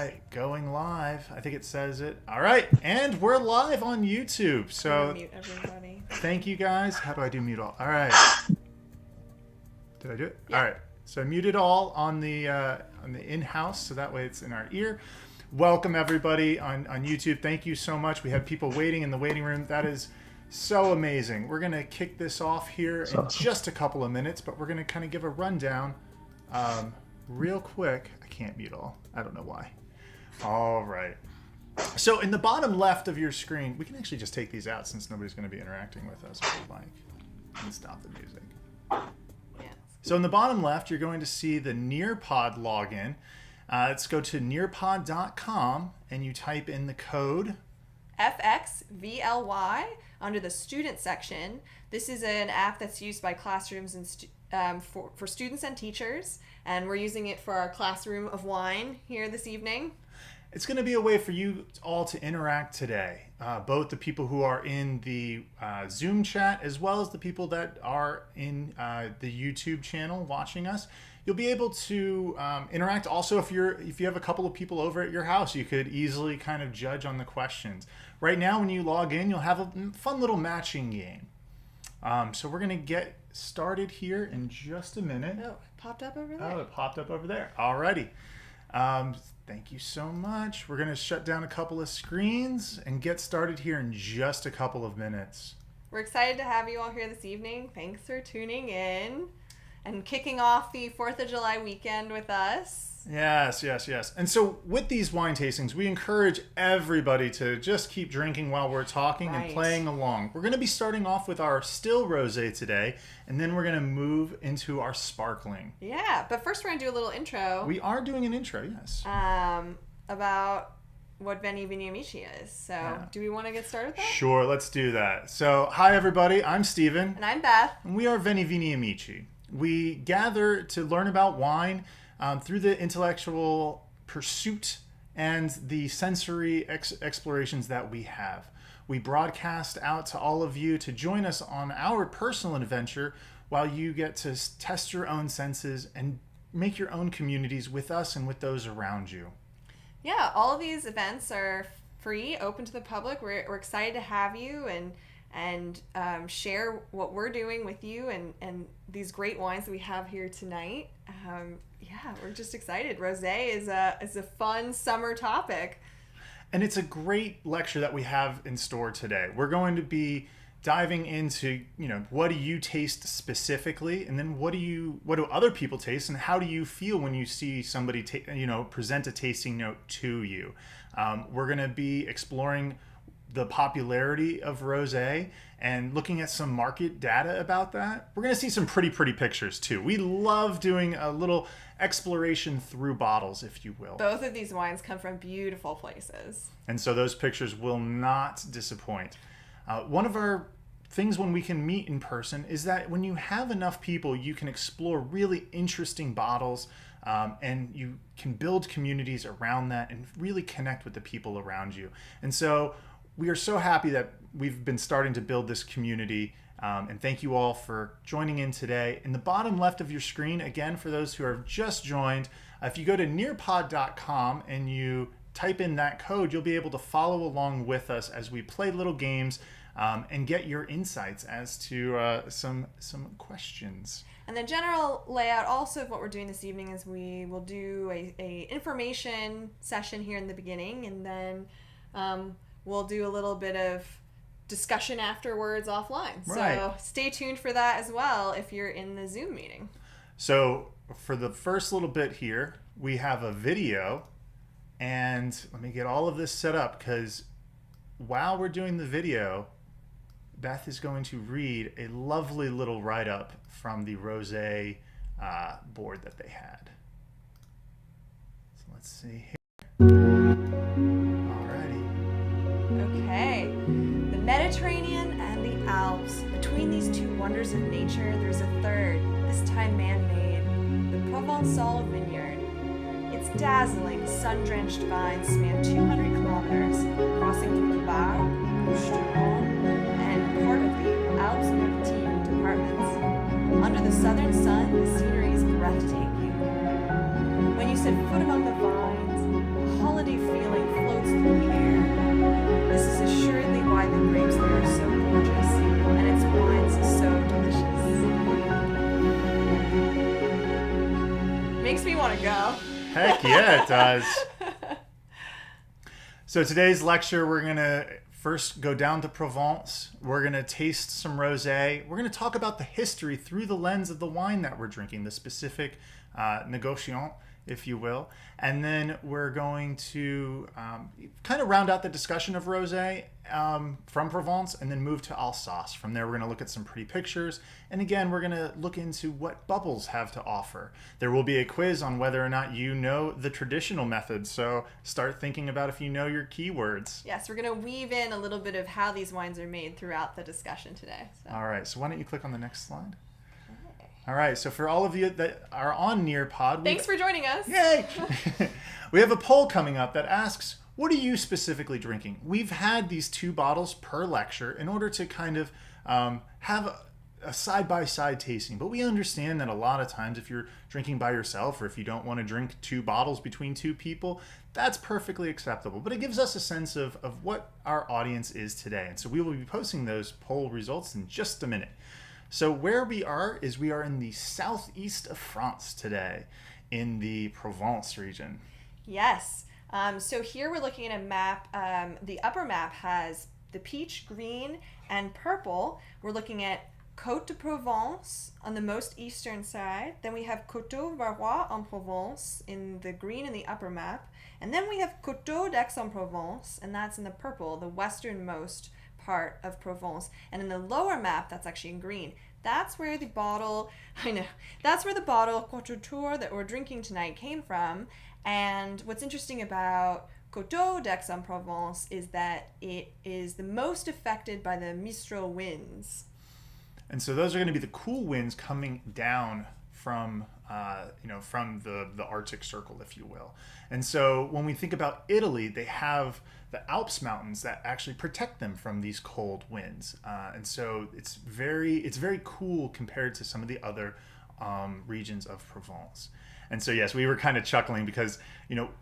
right, going live. I think it says it. All right, and we're live on YouTube. So mute everybody. Thank you guys. How do I do mute all? All right. Did I do it? Yeah. All right. So muted all on the in-house, so that way it's in our ear. Welcome everybody on YouTube. Thank you so much. We have people waiting in the waiting room. That is so amazing. We're gonna kick this off here in just a couple of minutes, but we're gonna kind of give a rundown real quick. I can't mute all. I don't know why. All right. So in the bottom left of your screen, we can actually just take these out since nobody's going to be interacting with us if we'd like. And stop the music. Yeah. So in the bottom left, you're going to see the Nearpod login. Let's go to nearpod.com and you type in the code FXVLY under the student section. This is an app that's used by classrooms and for students and teachers, and we're using it for our classroom of wine here this evening. It's going to be a way for you all to interact today, both the people who are in the Zoom chat as well as the people that are in the YouTube channel watching us. You'll be able to interact. Also, if you have a couple of people over at your house, you could easily kind of judge on the questions. Right now, when you log in, you'll have a fun little matching game. So we're going to get started here in just a minute. Oh, it popped up over there. Oh, it popped up over there. Alrighty. Thank you so much. We're going to shut down a couple of screens and get started here in just a couple of minutes. We're excited to have you all here this evening. Thanks for tuning in and kicking off the 4th of July weekend with us. Yes. And so with these wine tastings, we encourage everybody to just keep drinking while we're talking and playing along. We're going to be starting off with our still rosé today, and then we're going to move into our sparkling. Yeah, but first we're going to do a little intro. We are doing an intro, yes. About what VeniViniAmici is. So do we want to get started with that? Sure, let's do that. So hi everybody, I'm Steven. And I'm Beth. And we are VeniViniAmici. We gather to learn about wine through the intellectual pursuit and the sensory explorations that we have. We broadcast out to all of you to join us on our personal adventure while you get to test your own senses and make your own communities with us and with those around you. Yeah, all of these events are free, open to the public. We're excited to have you and share what we're doing with you and these great wines that we have here tonight. Yeah, we're just excited. Rosé is a fun summer topic. And it's a great lecture that we have in store today. We're going to be diving into, what do you taste specifically, and then what do other people taste, and how do you feel when you see somebody present a tasting note to you. We're going to be exploring the popularity of rosé and looking at some market data about that. We're going to see some pretty pictures too. We love doing a little exploration through bottles, if you will. Both of these wines come from beautiful places. And so those pictures will not disappoint. One of our things when we can meet in person is that when you have enough people, you can explore really interesting bottles and you can build communities around that and really connect with the people around you. And so we are so happy that we've been starting to build this community, and thank you all for joining in today. In the bottom left of your screen, again, for those who have just joined, if you go to nearpod.com and you type in that code, you'll be able to follow along with us as we play little games and get your insights as to some questions. And the general layout also of what we're doing this evening is we will do a information session here in the beginning, and then we'll do a little bit of discussion afterwards offline. Right. So stay tuned for that as well if you're in the Zoom meeting. So for the first little bit here, we have a video, and let me get all of this set up because while we're doing the video, Beth is going to read a lovely little write-up from the Rosé board that they had. So let's see here. Okay, the Mediterranean and the Alps. Between these two wonders of nature, there's a third, this time man-made, the Provençal vineyard. Its dazzling, sun-drenched vines span 200 kilometers, crossing through the Var, Bouches-du-Rhône, and part of the Alpes-Maritimes departments. Under the southern sun, the scenery is breathtaking. When you set foot among the vines, a holiday want to go. Heck yeah, it does. So today's lecture, we're going to first go down to Provence. We're going to taste some rosé. We're going to talk about the history through the lens of the wine that we're drinking, the specific négociant, if you will. And then we're going to kind of round out the discussion of rosé from Provence and then move to Alsace. From there, we're going to look at some pretty pictures. And again, we're going to look into what bubbles have to offer. There will be a quiz on whether or not you know the traditional methods. So start thinking about if you know your keywords. Yes, we're going to weave in a little bit of how these wines are made throughout the discussion today. So. All right. So why don't you click on the next slide? All right, so for all of you that are on Nearpod... Thanks for joining us. Yay! We have a poll coming up that asks, what are you specifically drinking? We've had these 2 bottles per lecture in order to kind of have a side-by-side tasting. But we understand that a lot of times if you're drinking by yourself or if you don't want to drink 2 bottles between 2 people, that's perfectly acceptable. But it gives us a sense of what our audience is today. And so we will be posting those poll results in just a minute. So where we are is we are in the southeast of France today, in the Provence region. Yes. So here we're looking at a map. The upper map has the peach, green, and purple. We're looking at Côte de Provence on the most eastern side. Then we have Coteaux Varois en Provence in the green in the upper map. And then we have Coteaux d'Aix-en-Provence, and that's in the purple, the westernmost part of Provence. And in the lower map, that's actually in green. That's where the bottle, Quatre Tours that we're drinking tonight came from. And what's interesting about Coteaux d'Aix-en-Provence is that it is the most affected by the Mistral winds. And so those are going to be the cool winds coming down from from the Arctic Circle, if you will. And so when we think about Italy, they have the Alps mountains that actually protect them from these cold winds. And so it's very cool compared to some of the other regions of Provence. And so, yes, we were kind of chuckling because,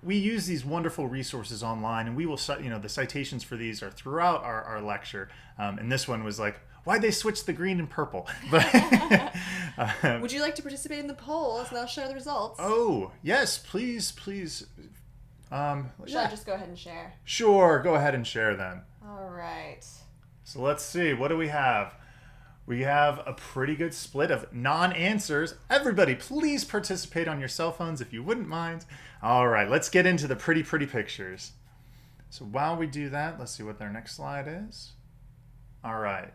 we use these wonderful resources online, and we will, the citations for these are throughout our lecture. And this one was like, why'd they switch the green and purple? But would you like to participate in the polls? And I'll share the results. Oh, yes, please. Should I just go ahead and share? Sure, go ahead and share them. All right. So let's see, what do we have? We have a pretty good split of non-answers. Everybody, please participate on your cell phones if you wouldn't mind. All right, let's get into the pretty what So while we do that, let's see what their next slide is. All right.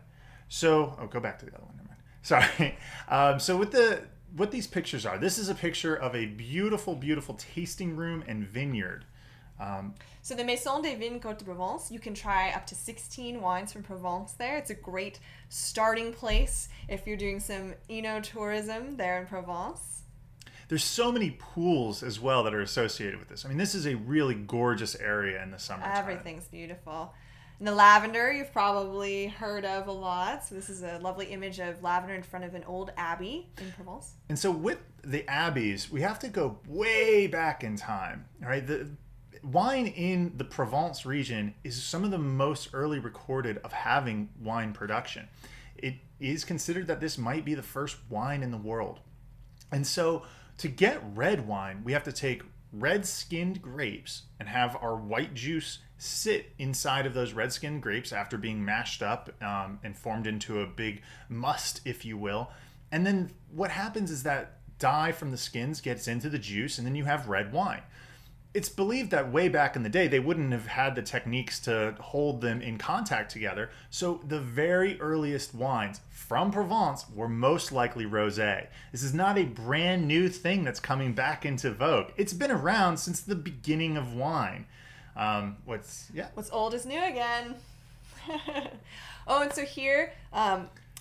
So, go back to the other one. Never mind. Sorry. So what these pictures are, this is a picture of a beautiful, beautiful tasting room and vineyard. So the Maison des Vignes Côte de Provence, you can try up to 16 wines from Provence there. It's a great starting place if you're doing some eno-tourism there in Provence. There's so many pools as well that are associated with this. I mean, this is a really gorgeous area in the summertime. Everything's beautiful. And the lavender you've probably heard of a lot. So this is a lovely image of lavender in front of an old abbey in Provence. And so with the abbeys, we have to go way back in time. All right, the wine in the Provence region is some of the most early recorded of having wine production. It is considered that this might be the first wine in the world. And so to get red wine, we have to take red-skinned grapes and have our white juice sit inside of those red-skinned grapes after being mashed up and formed into a big must, if you will. And then what happens is that dye from the skins gets into the juice, and then you have red wine. It's believed that way back in the day, they wouldn't have had the techniques to hold them in contact together. So the very earliest wines from Provence were most likely rosé. This is not a brand new thing that's coming back into vogue. It's been around since the beginning of wine. What's old is new again. Oh, and so here,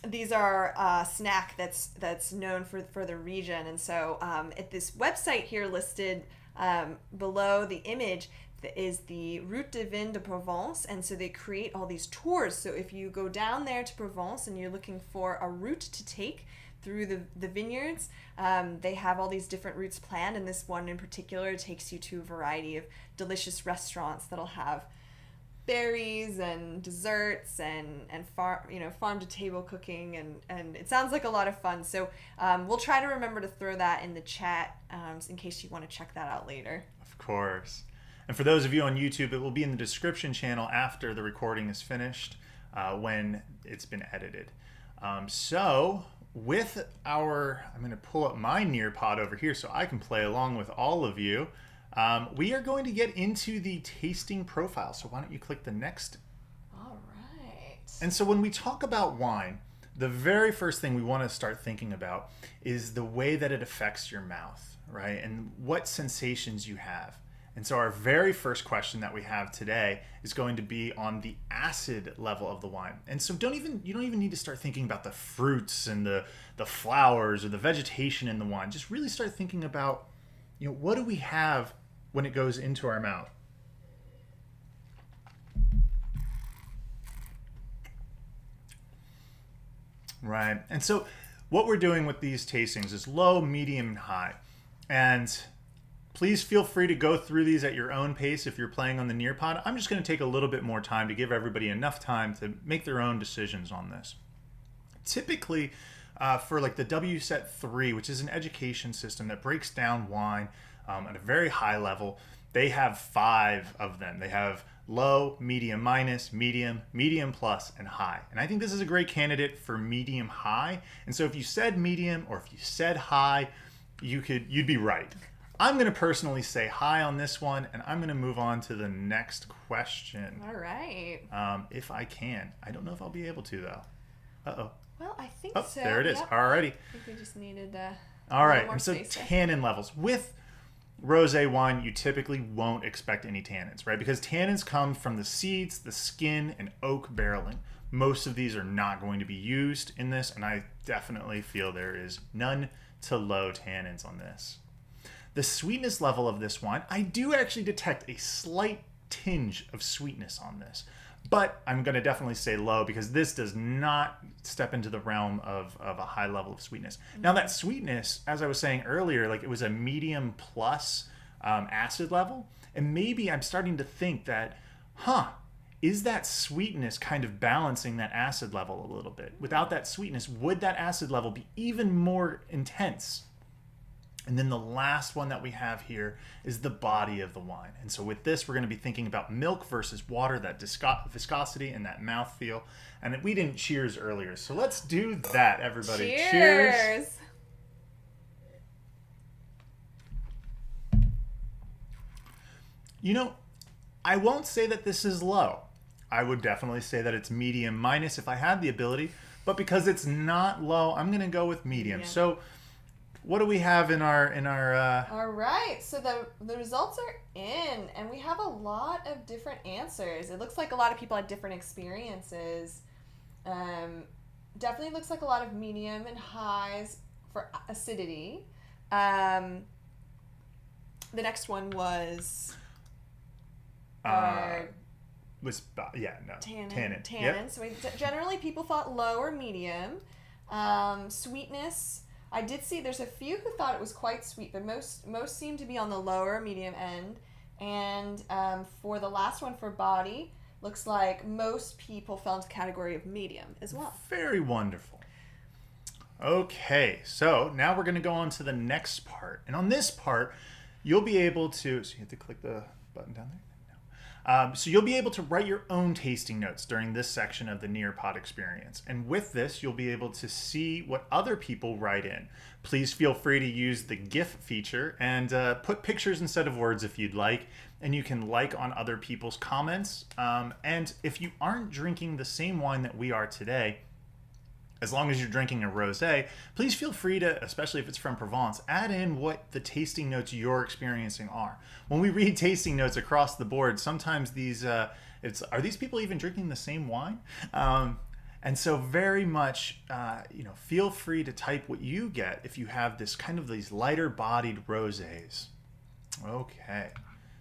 these are a snack that's known for the region. And so at this website here listed below the image is the Route de Vin de Provence, and so they create all these tours. So if you go down there to Provence and you're looking for a route to take through the vineyards, they have all these different routes planned, and this one in particular takes you to a variety of delicious restaurants that'll have berries and desserts and farm to table cooking, and it sounds like a lot of fun. So we'll try to remember to throw that in the chat in case you want to check that out later. Of course. And for those of you on YouTube, it will be in the description channel after the recording is finished, when it's been edited. So with I'm going to pull up my Nearpod over here so I can play along with all of you. We are going to get into the tasting profile. So why don't you click the next? All right. And so when we talk about wine, the very first thing we want to start thinking about is the way that it affects your mouth, right? And what sensations you have. And so our very first question that we have today is going to be on the acid level of the wine. And so you don't even need to start thinking about the fruits and the flowers or the vegetation in the wine. Just really start thinking about, what do we have when it goes into our mouth? Right. And so what we're doing with these tastings is low, medium, and high. And please feel free to go through these at your own pace if you're playing on the Nearpod. I'm just going to take a little bit more time to give everybody enough time to make their own decisions on this. Typically, for like the WSET 3, which is an education system that breaks down wine at a very high level, they have 5 of them. They have low, medium minus, medium, medium plus, and high. And I think this is a great candidate for medium high. And so if you said medium or if you said high, you'd be right. I'm going to personally say high on this one, and I'm going to move on to the next question. All right. If I can. I don't know if I'll be able to, though. Uh-oh. Well, I think so. There it is. Yep. Alrighty. I think we just needed all right. more And so space there. tannin levels. With rosé wine, you typically won't expect any tannins, right? Because tannins come from the seeds, the skin, and oak barreling. Most of these are not going to be used in this, and I definitely feel there is none to low tannins on this. The sweetness level of this wine, I do actually detect a slight tinge of sweetness on this, but I'm going to definitely say low because this does not step into the realm of a high level of sweetness. Mm-hmm. Now that sweetness, as I was saying earlier, like it was a medium plus acid level, and maybe I'm starting to think that, is that sweetness kind of balancing that acid level a little bit? Without that sweetness, would that acid level be even more intense? And then the last one that we have here is the body of the wine. And so with this, we're going to be thinking about milk versus water, that viscosity and that mouthfeel. And we didn't cheers earlier, so let's do that, everybody. Cheers. I won't say that this is low. I would definitely say that it's medium minus if I had the ability. But because it's not low, I'm going to go with medium. Yeah. So what do we have in our All right, so the results are in, and we have a lot of different answers. It looks like a lot of people had different experiences. Definitely looks like a lot of medium and highs for acidity. The next one was tannin. tannin. Yep. So generally people thought low or medium. Sweetness, I did see there's a few who thought it was quite sweet, but most seem to be on the lower medium end. And for the last one, for body, looks like most people fell into the category of medium as well. Very wonderful. Okay, so now we're going to go on to the next part. And on this part, you'll be able to, so you have to click the button down there. So you'll be able to write your own tasting notes during this section of the Nearpod experience. And with this, you'll be able to see what other people write in. Please feel free to use the GIF feature and put pictures instead of words if you'd like. And you can like on other people's comments. And if you aren't drinking the same wine that we are today, as long as you're drinking a rosé, please feel free to, especially if it's from Provence, add in what the tasting notes you're experiencing are. When we read tasting notes across the board, sometimes these, are these people even drinking the same wine? And so very much, feel free to type what you get if you have this kind of these lighter bodied rosés. Okay,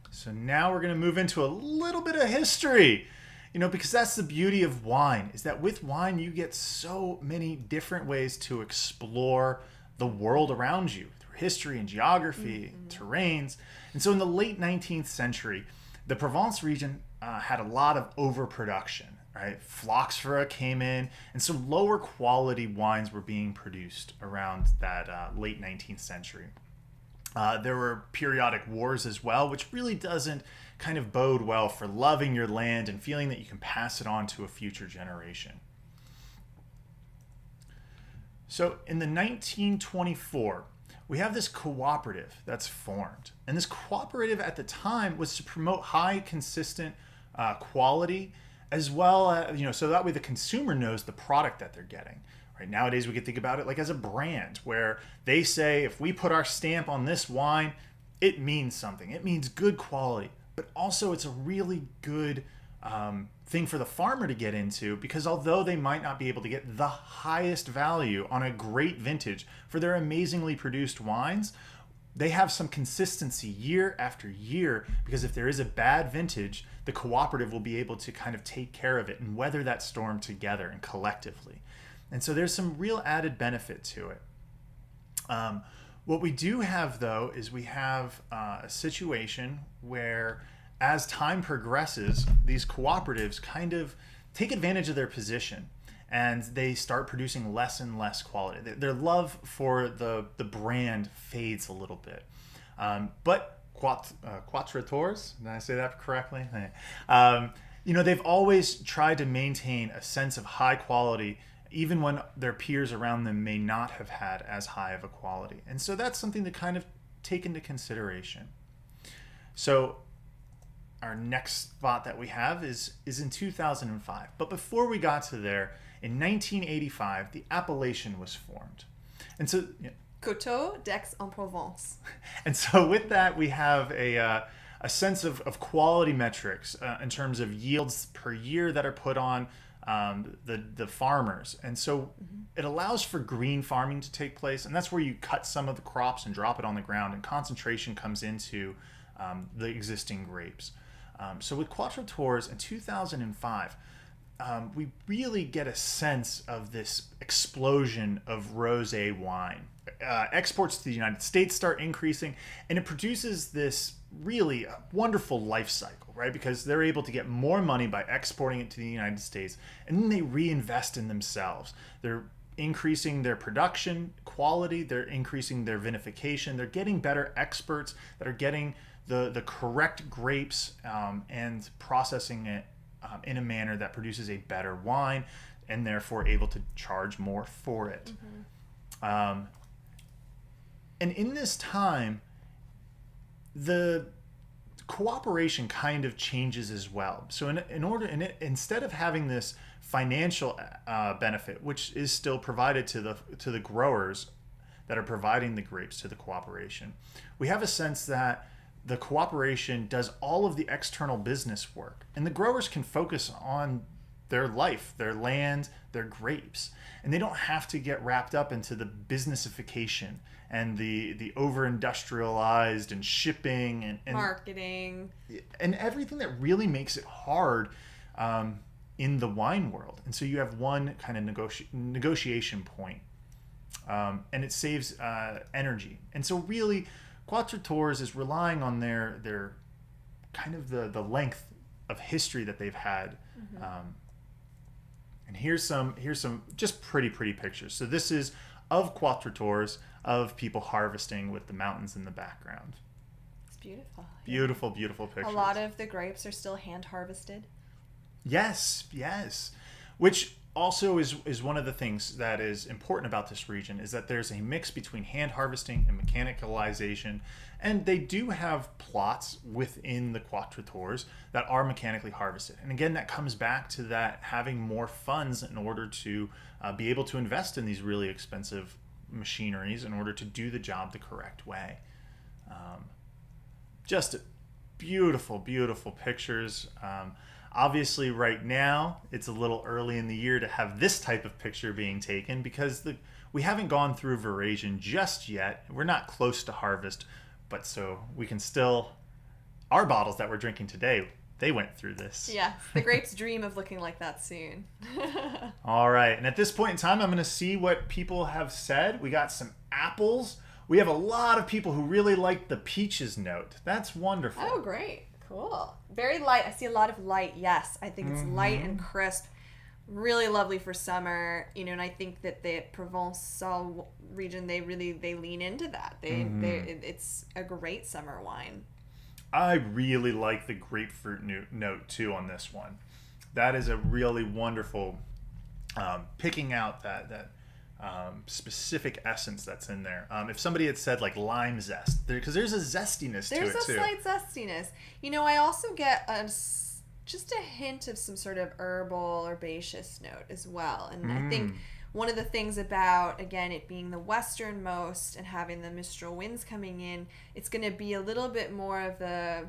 so now we're gonna move into a little bit of history. Because that's the beauty of wine, is that with wine, you get so many different ways to explore the world around you through history and geography, terrains. And so in the late 19th century, the Provence region had a lot of overproduction, right? Phylloxera came in, and so lower quality wines were being produced around that late 19th century. There were periodic wars as well, which really doesn't kind of bode well for loving your land and feeling that you can pass it on to a future generation. So in the 1924, we have this cooperative that's formed. And this cooperative at the time was to promote high, consistent quality, as well as, so that way the consumer knows the product that they're getting. Right, nowadays we can think about it like as a brand, where they say if we put our stamp on this wine, it means something. It means good quality, but also it's a really good thing for the farmer to get into, because although they might not be able to get the highest value on a great vintage for their amazingly produced wines, they have some consistency year after year, because if there is a bad vintage, the cooperative will be able to kind of take care of it and weather that storm together and collectively. And so there's some real added benefit to it. What we do have, though, is we have a situation where as time progresses, these cooperatives kind of take advantage of their position and they start producing less and less quality. Their love for the brand fades a little bit. But Quatre Tours, did I say that correctly? They've always tried to maintain a sense of high quality, even when their peers around them may not have had as high of a quality. And so that's something to kind of take into consideration. So our next spot that we have is in 2005. But before we got to there, in 1985, the appellation was formed. And so... Coteaux d'Aix-en-Provence. And so with that, we have a sense of quality metrics in terms of yields per year that are put on the farmers. And so it allows for green farming to take place, and that's where you cut some of the crops and drop it on the ground, and concentration comes into the existing grapes. So with Quatre Tours in 2005, we really get a sense of this explosion of rosé wine. Exports to the United States start increasing, and it produces this really wonderful life cycle, right? Because they're able to get more money by exporting it to the United States, and then they reinvest in themselves. They're increasing their production quality, they're increasing their vinification, they're getting better experts that are getting the correct grapes and processing it in a manner that produces a better wine, and therefore able to charge more for it. And in this time, the cooperation kind of changes as well. So instead of having this financial benefit, which is still provided to the growers that are providing the grapes to the cooperation, we have a sense that the cooperation does all of the external business work, and the growers can focus on their life, their land, their grapes, and they don't have to get wrapped up into the businessification and the over-industrialized and shipping and marketing and everything that really makes it hard in the wine world. And so you have one kind of negotiation point, and it saves energy. And so really, Quatre Tours is relying on their kind of the length of history that they've had. And here's some just pretty pictures. So this is of Quatre Tours, of people harvesting with the mountains in the background. It's beautiful. Beautiful pictures. A lot of the grapes are still hand harvested. Yes. Which also is one of the things that is important about this region, is that there's a mix between hand harvesting and mechanicalization, and they do have plots within the Quatre Tours that are mechanically harvested. And again, that comes back to that having more funds in order to be able to invest in these really expensive machineries in order to do the job the correct way. Just beautiful pictures. Obviously, right now, it's a little early in the year to have this type of picture being taken, because we haven't gone through veraison just yet. We're not close to harvest, but so we can still... Our bottles that we're drinking today, they went through this. Yeah, the grapes dream of looking like that soon. All right, and at this point in time, I'm going to see what people have said. We got some apples. We have a lot of people who really like the peaches note. That's wonderful. Oh, great. Cool. Very light. I see a lot of light. Yes, I think it's light and crisp. Really lovely for summer, and I think that the Provençal region, they lean into that. It's a great summer wine. I really like the grapefruit note too on this one. That is a really wonderful picking out that specific essence that's in there. If somebody had said like lime zest, because there's a zestiness to it too. There's a slight zestiness. I also get just a hint of some sort of herbal herbaceous note as well. And I think one of the things about, again, it being the westernmost and having the mistral winds coming in, it's going to be a little bit more of the...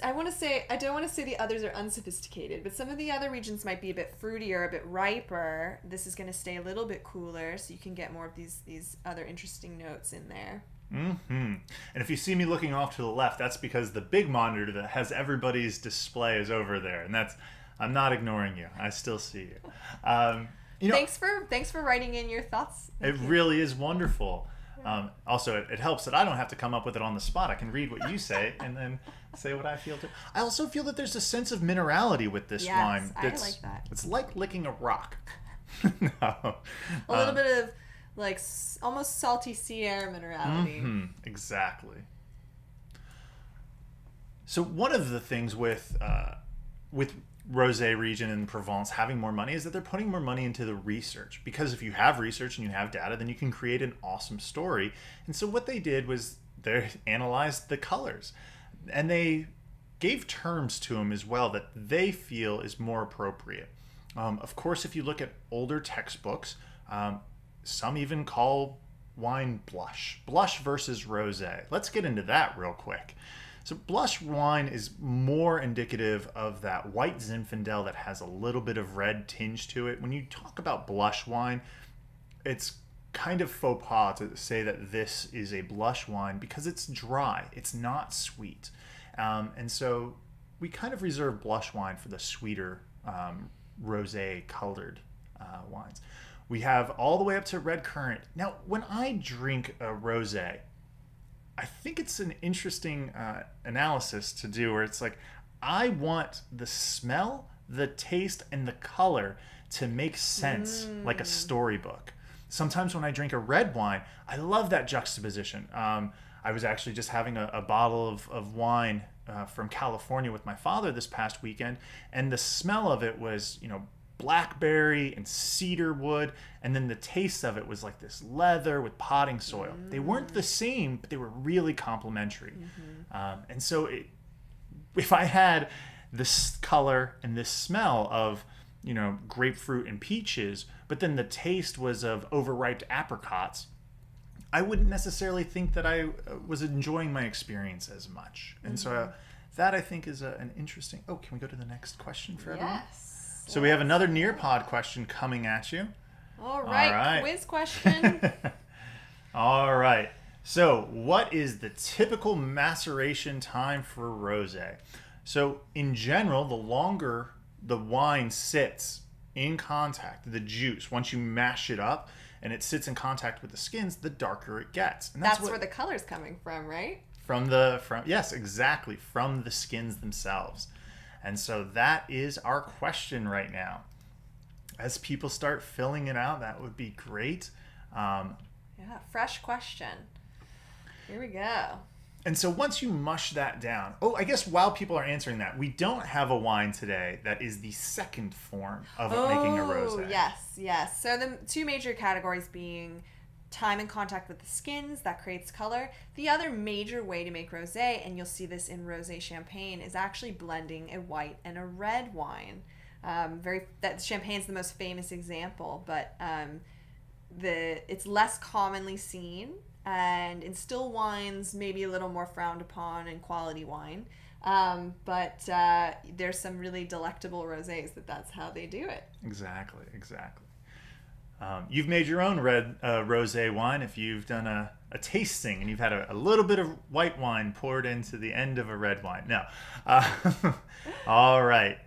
I don't want to say the others are unsophisticated, but some of the other regions might be a bit fruitier, a bit riper. This is going to stay a little bit cooler, so you can get more of these other interesting notes in there. And if you see me looking off to the left, that's because the big monitor that has everybody's display is over there, and I'm not ignoring you. I still see you. Thanks for writing in your thoughts. It really is wonderful. Also, it helps that I don't have to come up with it on the spot. I can read what you say and then say what I feel too. I also feel that there's a sense of minerality with this wine. I like that. It's like licking a rock. No. A little bit of like almost salty sea air minerality. Exactly. So one of the things with Rosé region in Provence having more money is that they're putting more money into the research, because if you have research and you have data, then you can create an awesome story. And so what they did was they analyzed the colors, and they gave terms to them as well that they feel is more appropriate. Of course, if you look at older textbooks, some even call wine blush versus rosé. Let's get into that real quick. So blush wine is more indicative of that white Zinfandel that has a little bit of red tinge to it. When you talk about blush wine, it's kind of faux pas to say that this is a blush wine because it's dry. It's not sweet. And so we kind of reserve blush wine for the sweeter rosé colored wines. We have all the way up to red currant. Now, when I drink a rosé, I think it's an interesting analysis to do where it's like, I want the smell, the taste, and the color to make sense like a storybook. Sometimes when I drink a red wine, I love that juxtaposition. I was actually just having a bottle of wine from California with my father this past weekend, and the smell of it was, blackberry and cedar wood, and then the taste of it was like this leather with potting soil. They weren't the same, but they were really complementary. And so if I had this color and this smell of grapefruit and peaches, but then the taste was of overripe apricots, I wouldn't necessarily think that I was enjoying my experience as much. And so that I think is an interesting... Oh, can we go to the next question for everyone? Yes. So we have another Nearpod question coming at you. All right. Quiz question. All right. So what is the typical maceration time for rosé? So in general, the longer the wine sits in contact, the juice, once you mash it up and it sits in contact with the skins, the darker it gets. And that's where the color's coming from, right? Yes, exactly, from the skins themselves. And so that is our question right now. As people start filling it out, that would be great. Fresh question. Here we go. And so once you mush that down, I guess while people are answering that, we don't have a wine today that is the second form of making a rosé. Yes. So the two major categories being time in contact with the skins, that creates color. The other major way to make rosé, and you'll see this in rosé champagne, is actually blending a white and a red wine. That champagne's the most famous example, but it's less commonly seen, and in still wines maybe a little more frowned upon in quality wine. But there's some really delectable rosés that's how they do it. Exactly. You've made your own red rosé wine if you've done a tasting and you've had a little bit of white wine poured into the end of a red wine. No. All right.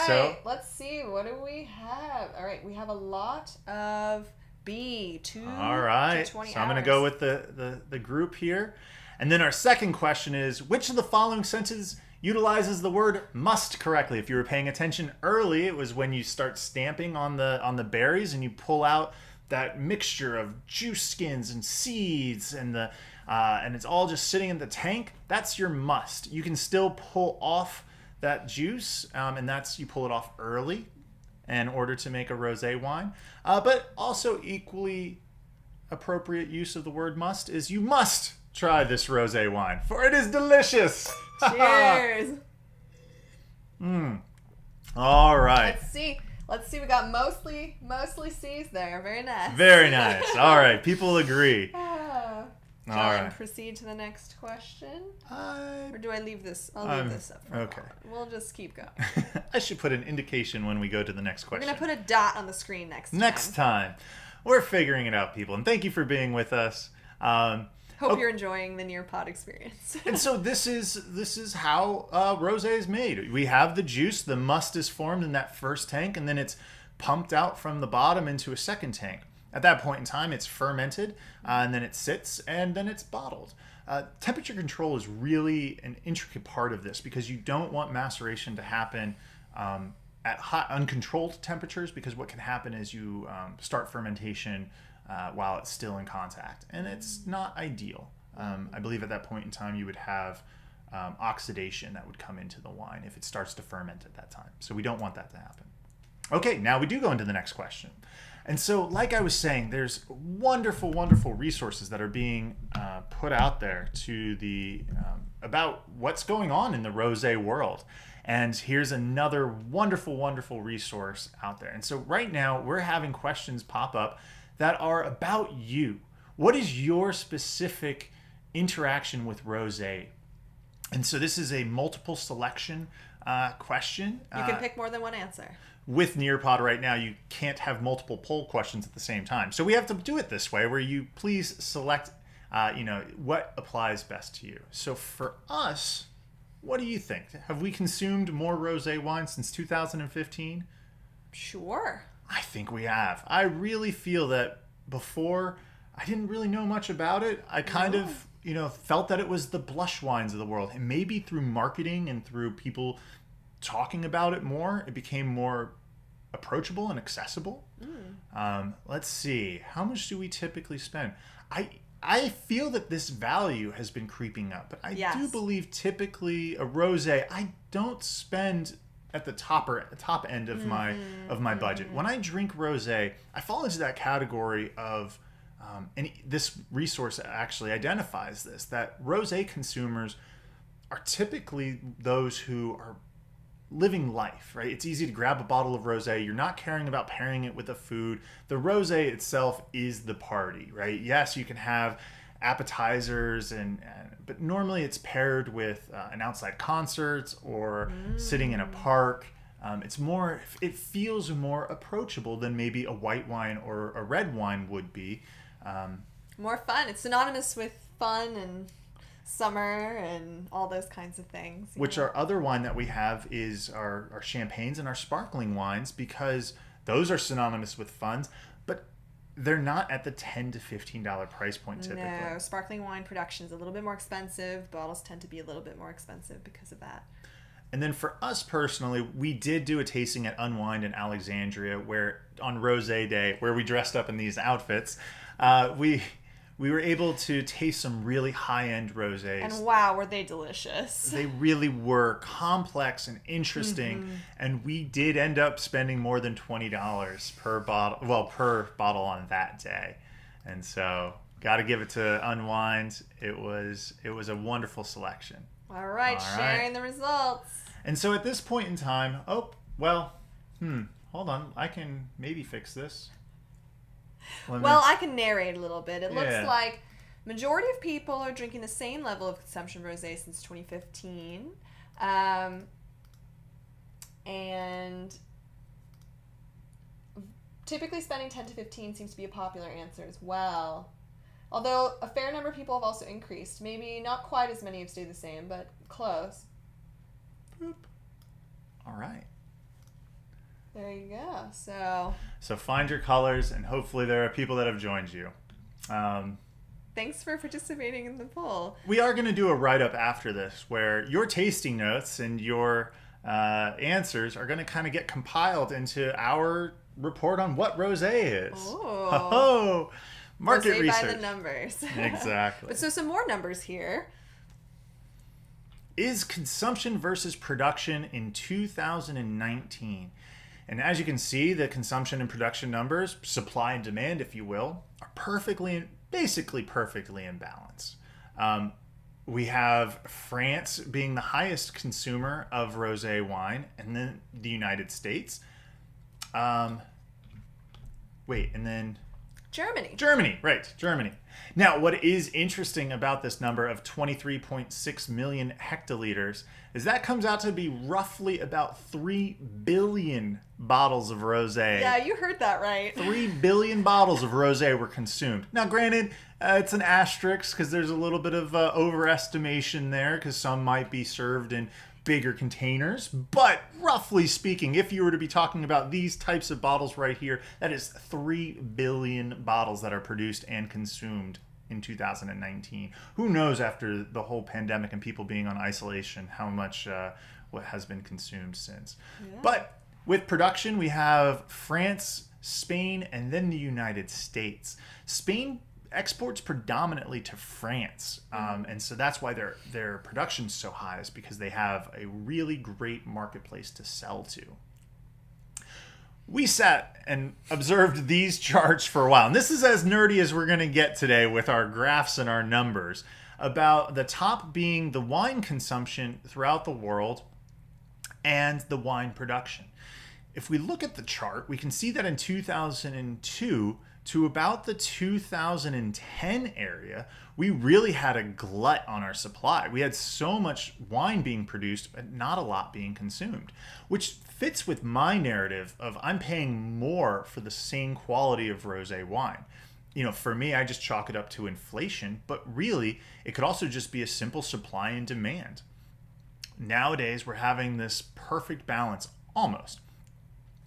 So, let's see. What do we have? All right. We have a lot of B, 2 all right. to 20 so I'm going to go with the group here. And then our second question is, which of the following sentences utilizes the word must correctly? If you were paying attention early, it was when you start stamping on the berries and you pull out that mixture of juice skins and seeds and it's all just sitting in the tank. That's your must. You can still pull off that juice, and that's you pull it off early in order to make a rosé wine. But also equally appropriate use of the word must is you must try this rosé wine, for it is delicious. Cheers. All right. Let's see. We got mostly C's there. Very nice. Very nice. All right. People agree. Shall I proceed to the next question? Or do I leave this? I'll leave this up for okay. We'll just keep going. I should put an indication when we go to the next question. We're going to put a dot on the screen next time. We're figuring it out, people. And thank you for being with us. Hope you're enjoying the Nearpod experience. And so this is how rosé is made. We have the juice. The must is formed in that first tank, and then it's pumped out from the bottom into a second tank. At that point in time, it's fermented, and then it sits, and then it's bottled. Temperature control is really an intricate part of this because you don't want maceration to happen at hot, uncontrolled temperatures, because what can happen is you start fermentation while it's still in contact, and it's not ideal. I believe at that point in time, you would have oxidation that would come into the wine if it starts to ferment at that time. So we don't want that to happen. Okay, now we do go into the next question. And so, like I was saying, there's wonderful, wonderful resources that are being put out there to the about what's going on in the rosé world. And here's another wonderful, wonderful resource out there. And so right now, we're having questions pop up that are about you. What is your specific interaction with rosé? And so this is a multiple selection question. You can pick more than one answer. With Nearpod right now, you can't have multiple poll questions at the same time. So we have to do it this way, where you please select, what applies best to you. So for us, what do you think? Have we consumed more rosé wine since 2015? Sure. I think we have. I really feel that before, I didn't really know much about it. I kind of, felt that it was the blush wines of the world. And maybe through marketing and through people talking about it more, it became more approachable and accessible. Let's see. How much do we typically spend? I feel that this value has been creeping up, but I do believe typically a rosé, I don't spend at the top end of my budget. When I drink rosé, I fall into that category of and this resource actually identifies this, that rosé consumers are typically those who are living life, right? It's easy to grab a bottle of rosé. You're not caring about pairing it with a food. The rosé itself is the party, right? Yes, you can have appetizers, but normally it's paired with an outside concert or sitting in a park. It feels more approachable than maybe a white wine or a red wine would be. More fun. It's synonymous with fun and summer and all those kinds of things. Which our other wine that we have is our champagnes and our sparkling wines, because those are synonymous with fun, but they're not at the $10 to $15 price point typically. No, sparkling wine production is a little bit more expensive. Bottles tend to be a little bit more expensive because of that. And then for us personally, we did do a tasting at Unwind in Alexandria, where on Rosé Day, where we dressed up in these outfits, we were able to taste some really high-end rosés. And wow, were they delicious. They really were complex and interesting. And we did end up spending more than $20 per bottle on that day. And so, got to give it to Unwind. It was a wonderful selection. All right, sharing the results. And so at this point in time, hold on. I can maybe fix this. I can narrate a little bit. It looks like majority of people are drinking the same level of consumption of rosé since 2015. And typically spending 10 to 15 seems to be a popular answer as well. Although a fair number of people have also increased. Maybe not quite as many have stayed the same, but close. Boop. All right. There you go. So find your colors, and hopefully there are people that have joined you. Thanks for participating in the poll. We are going to do a write-up after this where your tasting notes and your answers are going to kind of get compiled into our report on what rosé is. Oh. Market rosé research. by the numbers. Exactly. But so some more numbers here. Is consumption versus production in 2019. And as you can see, the consumption and production numbers, supply and demand, if you will, are basically perfectly in balance. We have France being the highest consumer of rosé wine, and then the United States. And then Germany, right, Germany. Now, what is interesting about this number of 23.6 million hectoliters is that comes out to be roughly about 3 billion bottles of rosé. Yeah, you heard that right. 3 billion bottles of rosé were consumed. Now, granted, it's an asterisk because there's a little bit of overestimation there because some might be served in bigger containers, but roughly speaking, if you were to be talking about these types of bottles right here, that is 3 billion bottles that are produced and consumed in 2019. Who knows after the whole pandemic and people being on isolation how much what has been consumed since. Yeah. But with production, we have France, Spain, and then the United States. Spain exports predominantly to France, and so that's why their production's so high, is because they have a really great marketplace to sell to. We sat and observed these charts for a while, and this is as nerdy as we're going to get today with our graphs and our numbers, about the top being the wine consumption throughout the world and the wine production. If we look at the chart, we can see that in 2002 to about the 2010 area, we really had a glut on our supply. We had so much wine being produced, but not a lot being consumed, which fits with my narrative of I'm paying more for the same quality of rosé wine. You know, for me, I just chalk it up to inflation, but really, it could also just be a simple supply and demand. Nowadays, we're having this perfect balance, almost,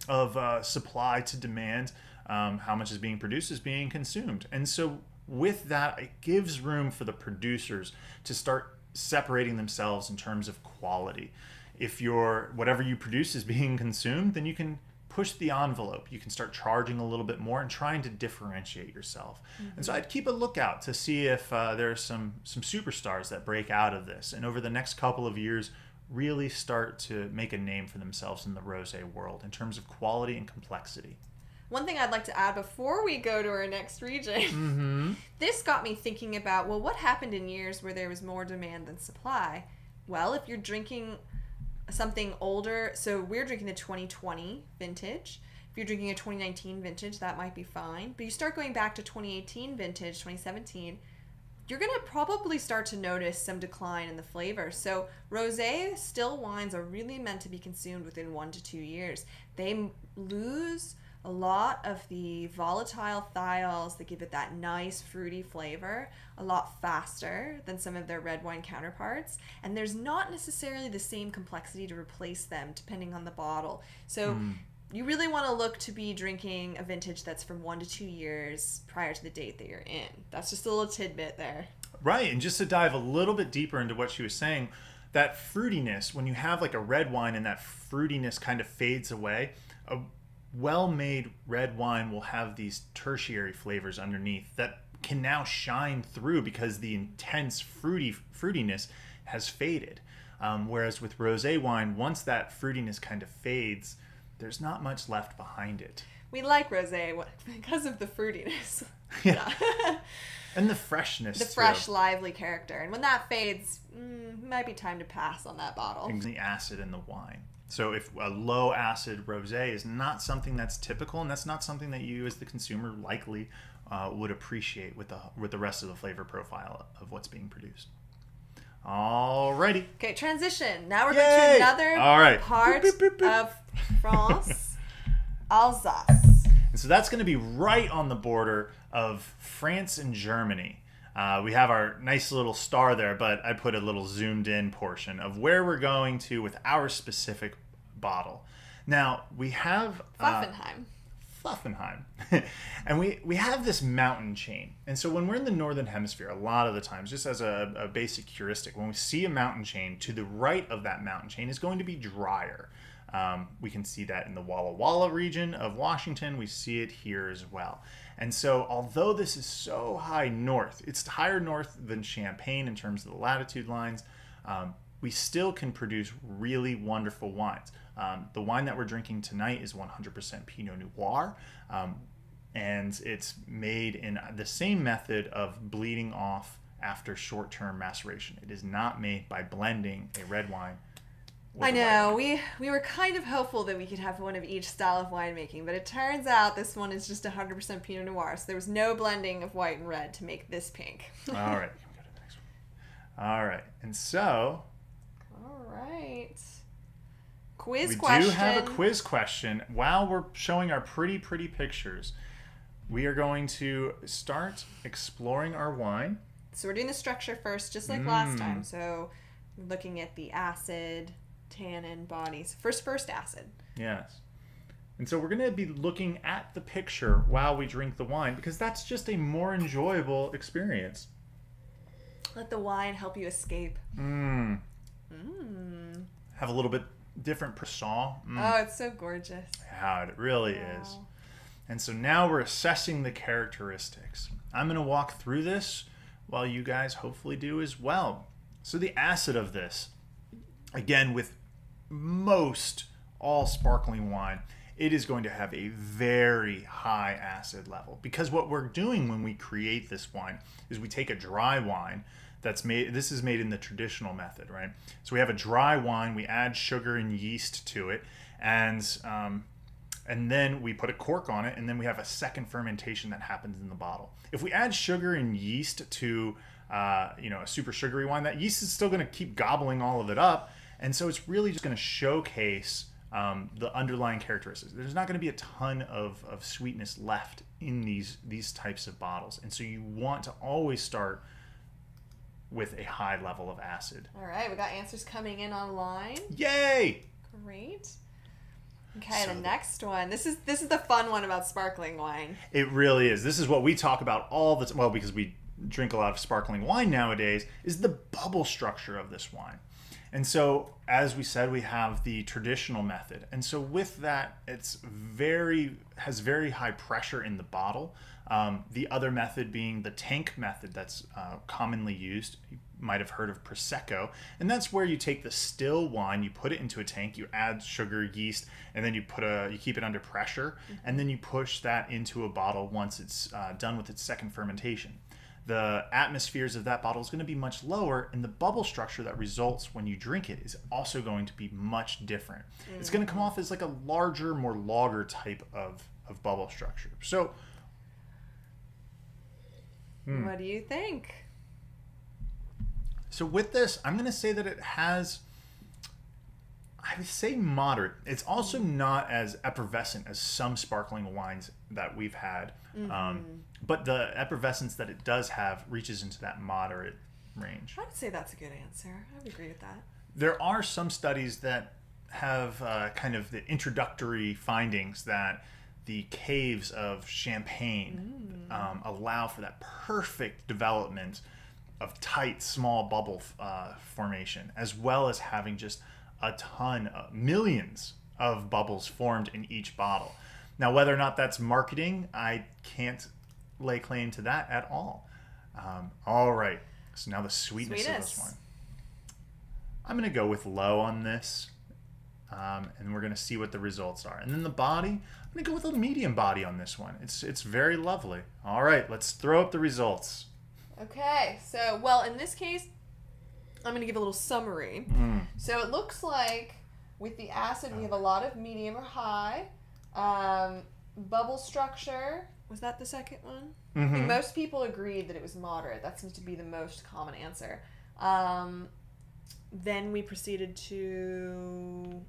of supply to demand. How much is being produced is being consumed. And so with that, it gives room for the producers to start separating themselves in terms of quality. If whatever you produce is being consumed, then you can push the envelope. You can start charging a little bit more and trying to differentiate yourself. Mm-hmm. And so I'd keep a lookout to see if there are some superstars that break out of this, and over the next couple of years really start to make a name for themselves in the rosé world in terms of quality and complexity. One thing I'd like to add before we go to our next region, this got me thinking about, well, what happened in years where there was more demand than supply? Well, if you're drinking something older, so we're drinking the 2020 vintage. If you're drinking a 2019 vintage, that might be fine. But you start going back to 2018 vintage, 2017, you're going to probably start to notice some decline in the flavor. So rosé still wines are really meant to be consumed within 1 to 2 years. They lose a lot of the volatile thiols that give it that nice fruity flavor a lot faster than some of their red wine counterparts, and there's not necessarily the same complexity to replace them depending on the bottle. So you really want to look to be drinking a vintage that's from 1 to 2 years prior to the date that you're in. That's just a little tidbit there. Right, and just to dive a little bit deeper into what she was saying, that fruitiness, when you have like a red wine and that fruitiness kind of fades away, a well-made red wine will have these tertiary flavors underneath that can now shine through because the intense fruitiness has faded. Whereas with rosé wine, once that fruitiness kind of fades, there's not much left behind it. We like rosé because of the fruitiness. Yeah. And the freshness. The fresh, lively character. And when that fades, it might be time to pass on that bottle. The acid in the wine. So if a low acid rosé is not something that's typical, and that's not something that you as the consumer likely would appreciate with the rest of the flavor profile of what's being produced. Alrighty. Okay, transition. Now we're going to another part of France, Alsace. And so that's going to be right on the border of France and Germany. We have our nice little star there, but I put a little zoomed in portion of where we're going to with our specific bottle. Now, we have... Pfaffenheim. And we have this mountain chain. And so when we're in the northern hemisphere, a lot of the times, just as a basic heuristic, when we see a mountain chain, to the right of that mountain chain is going to be drier. We can see that in the Walla Walla region of Washington. We see it here as well. And so although this is so high north, it's higher north than Champagne in terms of the latitude lines, we still can produce really wonderful wines. The wine that we're drinking tonight is 100% Pinot Noir, and it's made in the same method of bleeding off after short-term maceration. It is not made by blending a red wine. I know, we were kind of hopeful that we could have one of each style of winemaking, but it turns out this one is just 100% Pinot Noir, so there was no blending of white and red to make this pink. All right, go to the next one. All right, and so... All right. Quiz we question. do have a quiz question. While we're showing our pretty pictures, we are going to start exploring our wine. So we're doing the structure first, just like last time. So looking at the acid, tannin, bodies. First acid. Yes. And so we're going to be looking at the picture while we drink the wine, because that's just a more enjoyable experience. Let the wine help you escape. Have a little bit different croissant. Oh, it's so gorgeous. Yeah, it really is. And so now we're assessing the characteristics. I'm going to walk through this while you guys hopefully do as well. So the acid of this, again, with most all sparkling wine, it is going to have a very high acid level, because what we're doing when we create this wine is we take a dry wine that's made, this is made in the traditional method, right? So we have a dry wine, we add sugar and yeast to it, and then we put a cork on it, and then we have a second fermentation that happens in the bottle. If we add sugar and yeast to a super sugary wine, that yeast is still going to keep gobbling all of it up, and so it's really just going to showcase the underlying characteristics. There's not going to be a ton of sweetness left in these types of bottles, and so you want to always start with a high level of acid. All right, we got answers coming in online. Yay! Great. Okay, so the next one. This is the fun one about sparkling wine. It really is. This is what we talk about all the time. Well, because we drink a lot of sparkling wine nowadays, is the bubble structure of this wine. And so, as we said, we have the traditional method. And so with that, has very high pressure in the bottle. The other method being the tank method that's commonly used. You might have heard of Prosecco. And that's where you take the still wine, you put it into a tank, you add sugar, yeast, and then you keep it under pressure, and then you push that into a bottle once it's done with its second fermentation. The atmospheres of that bottle is going to be much lower, and the bubble structure that results when you drink it is also going to be much different. It's going to come off as like a larger, more lager type of bubble structure. So, what do you think? So with this, I'm going to say that it has, I would say moderate. It's also not as effervescent as some sparkling wines that we've had. But the effervescence that it does have reaches into that moderate range. I would say that's a good answer. I would agree with that. There are some studies that have kind of the introductory findings that the caves of Champagne allow for that perfect development of tight, small bubble formation, as well as having just a ton, millions of bubbles formed in each bottle. Now, whether or not that's marketing, I can't lay claim to that at all. All right, so now the sweetness of this one. I'm going to go with low on this, and we're going to see what the results are. And then the body, I'm going to go with a medium body on this one. It's very lovely. All right, let's throw up the results. Okay, so, well, in this case, I'm going to give a little summary. So it looks like with the acid, we have a lot of medium or high. Bubble structure, was that the second one? I think most people agreed that it was moderate. That seems to be the most common answer. Then we proceeded to...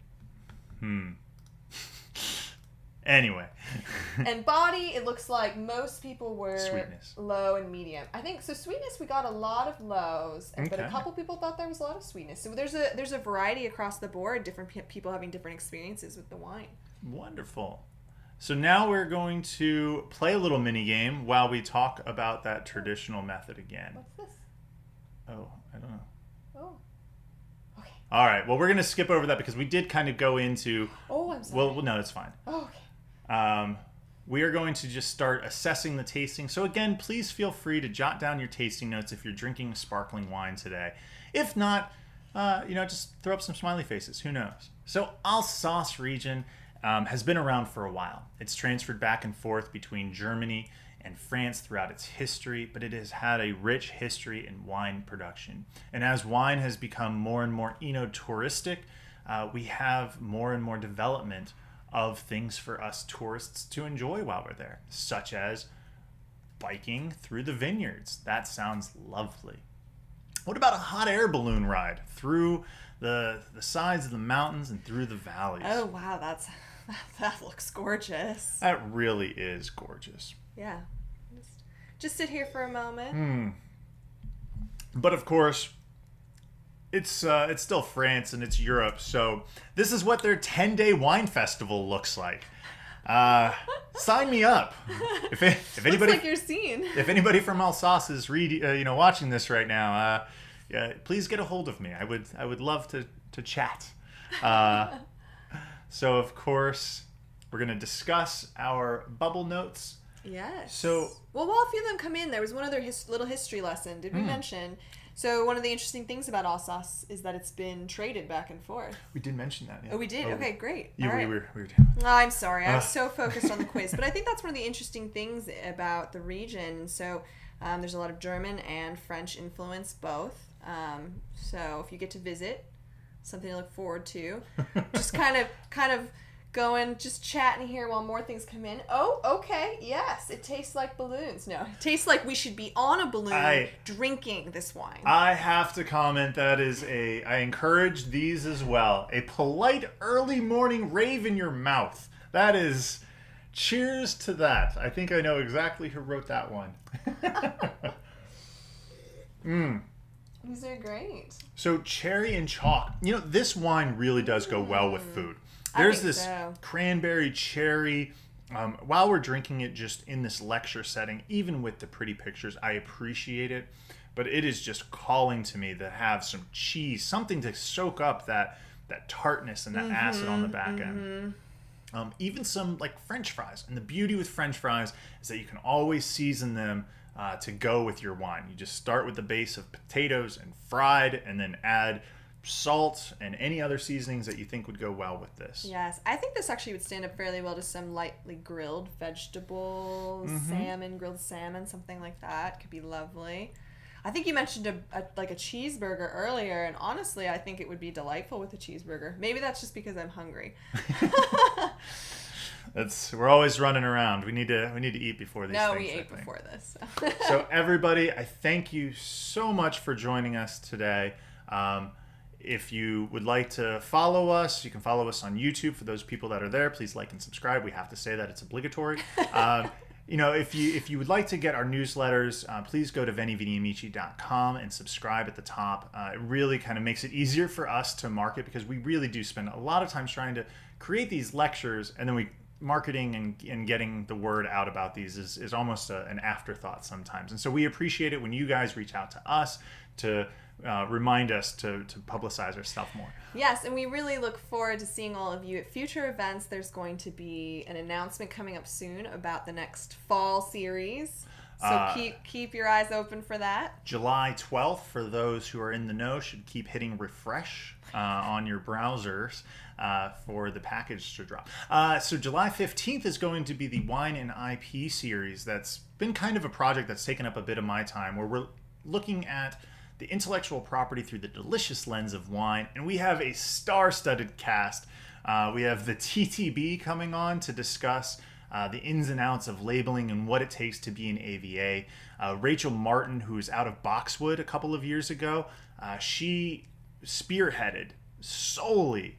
Anyway. And body, it looks like most people were Sweetness. Low and medium. I think, so sweetness, we got a lot of lows, but a couple people thought there was a lot of sweetness. So there's a variety across the board, different people having different experiences with the wine. Wonderful. So now we're going to play a little mini game while we talk about that traditional method again. What's this? Oh, I don't know. Oh. Okay. All right. Well, we're going to skip over that because we did kind of go into... Oh, I'm sorry. Well, no, it's fine. Oh, okay. We are going to just start assessing the tasting. So again, please feel free to jot down your tasting notes if you're drinking sparkling wine today. If not, just throw up some smiley faces. Who knows? So Alsace region has been around for a while. It's transferred back and forth between Germany and France throughout its history, but it has had a rich history in wine production. And as wine has become more and more enotouristic, we have more and more development of things for us tourists to enjoy while we're there, such as biking through the vineyards. That sounds lovely. What about a hot air balloon ride through the sides of the mountains and through the valleys? Oh, wow. That looks gorgeous. That really is gorgeous. Yeah. Just sit here for a moment. But of course, it's still France and it's Europe, so this is what their 10-day wine festival looks like. Sign me up. If anybody, looks like you're seen. If anybody from Alsace is watching this right now, please get a hold of me. I would love to chat. So of course, we're gonna discuss our bubble notes. Yes. So, well, while a few of them come in, there was one other little history lesson. Did we mention? So one of the interesting things about Alsace is that it's been traded back and forth. We did mention that. Yeah. Oh, we did? Okay, great. We right. were Oh, I'm sorry. I was so focused on the quiz. But I think that's one of the interesting things about the region. So there's a lot of German and French influence both. So if you get to visit, something to look forward to. Just kind of going, just chatting here while more things come in. Oh, okay, yes, it tastes like balloons. No, it tastes like we should be on a balloon drinking this wine. I have to comment that I encourage these as well. A polite early morning rave in your mouth. That is, cheers to that. I think I know exactly who wrote that one. These are great. So cherry and chalk. This wine really does go well with food. There's this cranberry cherry. While we're drinking it just in this lecture setting, even with the pretty pictures, I appreciate it. But it is just calling to me to have some cheese, something to soak up that tartness and that acid on the back end. Even some like French fries. And the beauty with French fries is that you can always season them to go with your wine. You just start with the base of potatoes and fried, and then add salt and any other seasonings that you think would go well with this. Yes, I think this actually would stand up fairly well to some lightly grilled vegetables, grilled salmon, something like that. Could be lovely. I think you mentioned a cheeseburger earlier, and honestly, I think it would be delightful with a cheeseburger. Maybe that's just because I'm hungry. We're always running around. We need to eat before these things. No, we ate before this. So everybody, I thank you so much for joining us today. If you would like to follow us, you can follow us on YouTube. For those people that are there, please like and subscribe. We have to say that it's obligatory. If you would like to get our newsletters, please go to VeniViniAmici.com and subscribe at the top. It really kind of makes it easier for us to market, because we really do spend a lot of time trying to create these lectures, and then marketing and getting the word out about these is almost an afterthought sometimes. And so we appreciate it when you guys reach out to us to remind us to publicize our stuff more. Yes, and we really look forward to seeing all of you at future events. There's going to be an announcement coming up soon about the next fall series. So keep your eyes open for that. July 12th, for those who are in the know, should keep hitting refresh on your browsers for the package to drop. So July 15th is going to be the Wine and IP series. That's been kind of a project that's taken up a bit of my time, where we're looking at the intellectual property through the delicious lens of wine. And we have a star-studded cast. We have the TTB coming on to discuss the ins and outs of labeling and what it takes to be an AVA. Rachel Martin, who is out of Boxwood a couple of years ago, she spearheaded solely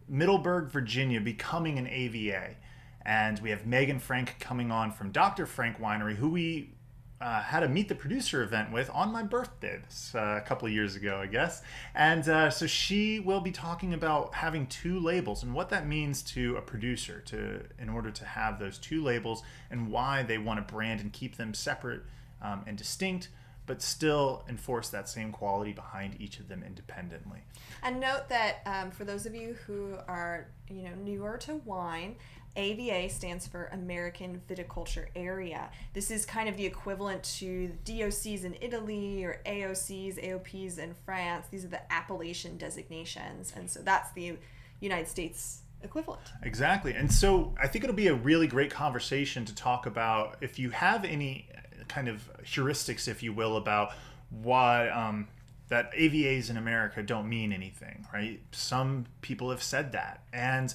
Middleburg, Virginia, becoming an AVA. And we have Megan Frank coming on from Dr. Frank Winery, who we had a Meet the Producer event with on my birthday a couple of years ago, I guess. And so she will be talking about having two labels and what that means to a producer in order to have those two labels and why they want to brand and keep them separate and distinct, but still enforce that same quality behind each of them independently. And note that for those of you who are newer to wine, AVA stands for American Viticulture Area. This is kind of the equivalent to DOCs in Italy or AOCs, AOPs in France. These are the appellation designations, and so that's the United States equivalent. Exactly. And so I think it'll be a really great conversation to talk about if you have any kind of heuristics, if you will, about why that AVAs in America don't mean anything, right? Some people have said that. And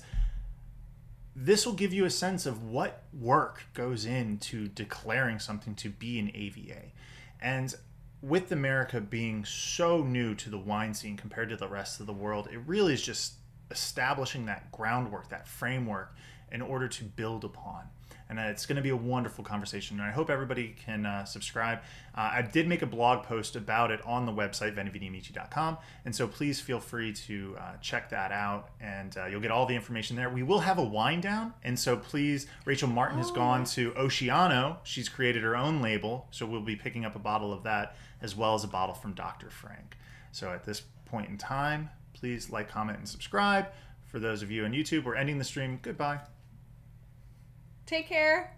this will give you a sense of what work goes into declaring something to be an AVA. And with America being so new to the wine scene compared to the rest of the world, it really is just establishing that groundwork, that framework in order to build upon. And it's going to be a wonderful conversation. And I hope everybody can subscribe. I did make a blog post about it on the website, VeniViniAmici.com. And so please feel free to check that out. And you'll get all the information there. We will have a wine down. And so please, Rachel Martin has gone to Oceano. She's created her own label. So we'll be picking up a bottle of that as well as a bottle from Dr. Frank. So at this point in time, please like, comment, and subscribe. For those of you on YouTube, we're ending the stream. Goodbye. Take care.